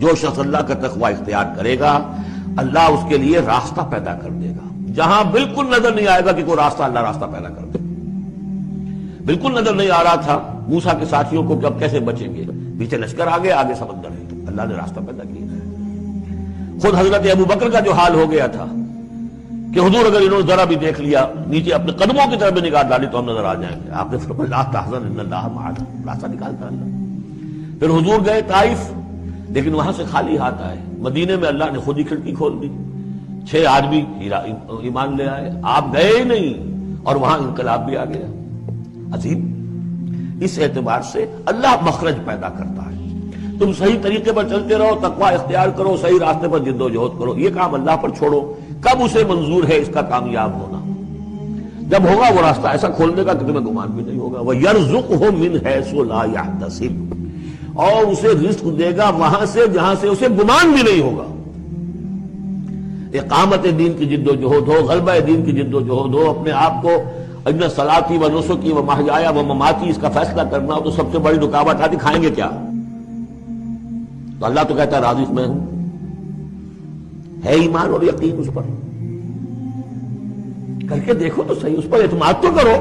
جو شخص اللہ کا تقوی اختیار کرے گا اللہ اس کے لیے راستہ پیدا کر دے گا، جہاں بالکل نظر نہیں آئے گا کہ کوئی راستہ، اللہ راستہ پیدا کر دے۔ بالکل نظر نہیں آ رہا تھا موسیٰ کے ساتھیوں کو کہ اب کیسے بچیں گے، پیچھے لشکر آگے، آگے سمندر ہے، اللہ نے راستہ پیدا کیا۔ خود حضرت ابو بکر کا جو حال ہو گیا تھا کہ حضور اگر انہوں نے ذرا بھی دیکھ لیا، نیچے اپنے قدموں کی طرف بھی نگاہ ڈالی تو ہم نظر آ جائیں گے، آپ نے فرمایا لا تحزن ان اللہ معنا، راستہ نکالتا اللہ۔ پھر حضور گئے طائف، لیکن وہاں سے خالی ہاتھ آئے۔ مدینے میں اللہ نے خود ہی کھڑکی کھول دی، 6 آدمی ایمان لے آئے، آپ گئے ہی نہیں اور وہاں انقلاب بھی آ گیا۔ عظیم، اس اعتبار سے اللہ مخرج پیدا کرتا ہے۔ تم صحیح طریقے پر چلتے رہو، تقوی اختیار کرو، صحیح راستے پر جد و جہد کرو، یہ کام اللہ پر چھوڑو۔ کب اسے منظور ہے اس کا کامیاب ہونا؟ جب ہوگا وہ راستہ ایسا کھولنے کا کہ تمہیں گمان بھی نہیں ہوگا۔ وَيَرْزُقْهُ مِنْ حَيْثُ لَا يَحْتَسِبُ، اور اسے رزق دے گا وہاں سے جہاں سے اسے گمان بھی نہیں ہوگا۔ اقامت دین کی جد و جہد ہو، غلبہ دین کی جد و جہد ہو، اپنے آپ کو ان صلاتی و نسکی و محیایا و مماتی اس کا فیصلہ کرنا ہو تو سب سے بڑی رکاوٹ آتی کھائیں گے کیا؟ تو اللہ تو کہتا ہے راضی میں ہوں، ہے ایمان اور یقین اس پر، کر کے دیکھو تو صحیح، اس پر اعتماد تو کرو۔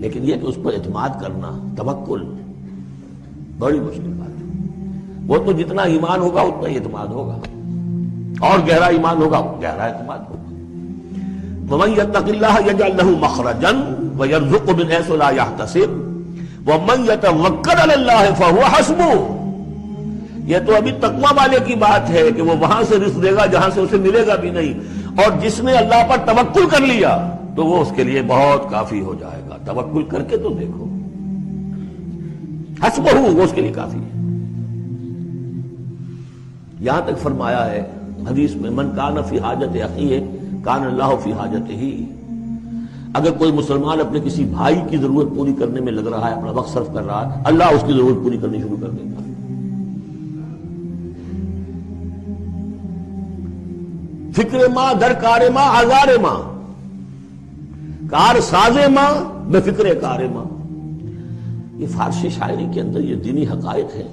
لیکن یہ کہ اس پر اعتماد کرنا، توکل، بڑی مشکل بات ہے۔ وہ تو جتنا ایمان ہوگا اتنا ہی اعتماد ہوگا، اور گہرا ایمان ہوگا گہرا اعتماد ہوگا۔ وَمَن يَتَّقِ اللَّهَ يَجْعَل لَّهُ مَخْرَجًا وَيَرْزُقْهُ مِنْ حَيْثُ لَا يَحْتَسِبُ وَمَن يَتَوَكَّلْ عَلَى اللَّهِ فَهُوَ حَسْبُهُ۔ یہ تو ابھی تقویٰ والے کی بات ہے کہ وہ وہاں سے رزق دے گا جہاں سے اسے ملے گا بھی نہیں، اور جس نے اللہ پر توکل کر لیا تو وہ اس کے لیے بہت کافی ہو جائے گا۔ توکل کر کے تو دیکھو، حسبہ، وہ اس کے لیے کافی ہے۔ یہاں تک فرمایا ہے حدیث میں من کان فی حاجت اخیہ کان اللہ فی حاجتہ، اگر کوئی مسلمان اپنے کسی بھائی کی ضرورت پوری کرنے میں لگ رہا ہے، اپنا وقت صرف کر رہا ہے، اللہ اس کی ضرورت پوری کرنی شروع کر دیتا ہے۔ فکر ماں در کار ماں آزار ماں، کار ساز ماں بے فکر کار ماں، یہ فارسی شاعری کے اندر یہ دینی حقائق ہے۔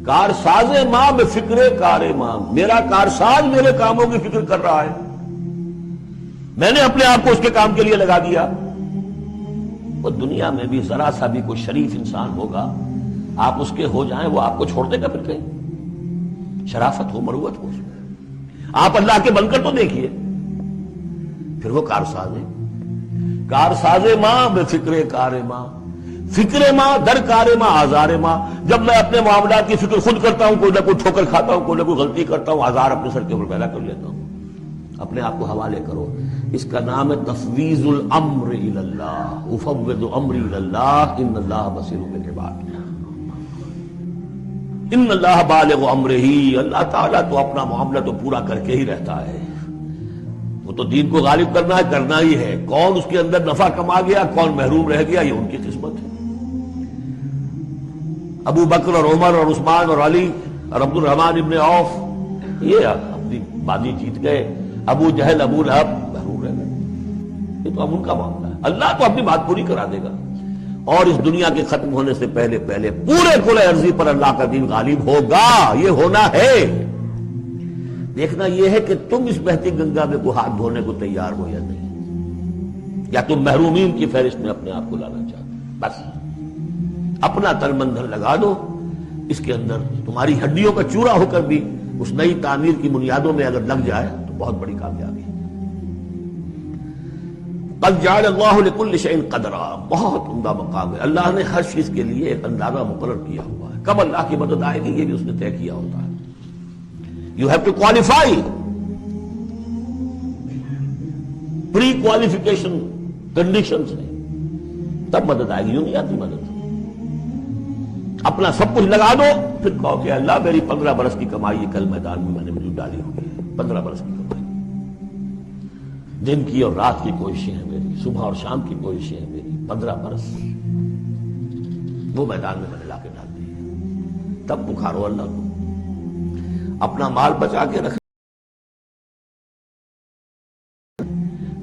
کار ساز ماں بے فکر کار ماں، میرا کارساز میرے کاموں کی فکر کر رہا ہے، میں نے اپنے آپ کو اس کے کام کے لیے لگا دیا۔ وہ دنیا میں بھی ذرا سا بھی کوئی شریف انسان ہوگا، آپ اس کے ہو جائیں وہ آپ کو چھوڑ دے گا پھر کہیں؟ شرافت ہو، مروت ہو اس میں، آپ اللہ کے بن کر تو دیکھیے۔ پھر وہ کارساز ہے، کارساز ماں بے فکر کار ماں، فکر ماں در کار ماں آزار ماں۔ جب میں اپنے معاملات کی فکر خود کرتا ہوں، کوئی نہ کوئی ٹھوکر کھاتا ہوں، کوئی نہ کوئی غلطی کرتا ہوں، آزار اپنے سر کے اوپر پیدا کر لیتا ہوں۔ اپنے آپ کو حوالے کرو، اس کا نام ہے تفویض الامر الی اللہ، افوض امری الی اللہ ان اللہ بصیر بالعباد۔ ان اللہ بالغ امرہ، اللہ تعالیٰ تو اپنا معاملہ تو پورا کر کے ہی رہتا ہے، وہ تو دین کو غالب کرنا ہے، کرنا ہی ہے۔ کون اس کے اندر نفع کما گیا، کون محروم رہ گیا، یہ ان کی قسمت ہے۔ ابو بکر اور عمر اور عثمان اور علی اور عبد الرحمن ابن عوف یہ اپنی بازی جیت گئے، ابو جہل ابو لہب محروم رہ گئے۔ یہ تو اب ان کا معاملہ ہے، اللہ تو اپنی بات پوری کرا دے گا، اور اس دنیا کے ختم ہونے سے پہلے پہلے پورے کل ارضی پر اللہ کا دین غالب ہوگا، یہ ہونا ہے۔ دیکھنا یہ ہے کہ تم اس بہتی گنگا میں کو ہاتھ دھونے کو تیار ہو یا نہیں، یا تم محرومین کی فہرست میں اپنے آپ کو لانا چاہتے ہو۔ بس اپنا تل مندر لگا دو، اس کے اندر تمہاری ہڈیوں کا چورا ہو کر بھی اس نئی تعمیر کی بنیادوں میں اگر لگ جائے تو بہت بڑی کامیابی ہے۔ قد جعل اللہ لکل شیء قدرا، بہت عمدہ مقام ہے، اللہ نے ہر چیز کے لیے ایک اندازہ مقرر کیا ہوا ہے، کب اللہ کی مدد آئے گی یہ بھی اس نے طے کیا ہوتا ہے۔ You have to qualify، pre qualification conditions ہیں، تب مدد آئے گی، یوں نہیں آتی مدد۔ اپنا سب کچھ لگا دو، پھر کہو کہ اللہ میری 15 برس کی کمائی کل میدان میں میں نے وجود ڈالی ہوگی، 15 برس کی کمائی، دن کی اور رات کی کوششیں ہیں میری، صبح اور شام کی کوششیں ہیں میری، 15 برس وہ میدان میں نے لا کے ڈال دی۔ تب پکارو اللہ کو، اپنا مال بچا کے رکھ،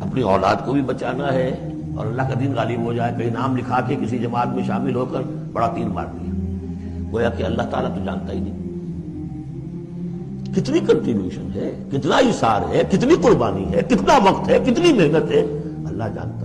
اپنی اولاد کو بھی بچانا ہے، اور اللہ کا دین غالب ہو جائے، کہیں نام لکھا کے کسی جماعت میں شامل ہو کر بڑا تیر مار دیا، گویا کہ اللہ تعالیٰ تو جانتا ہی نہیں. کتنی کنٹریبیوشن ہے، کتنا ایثار ہے، کتنی قربانی ہے، کتنا وقت ہے، کتنی محنت ہے، اللہ جانتا.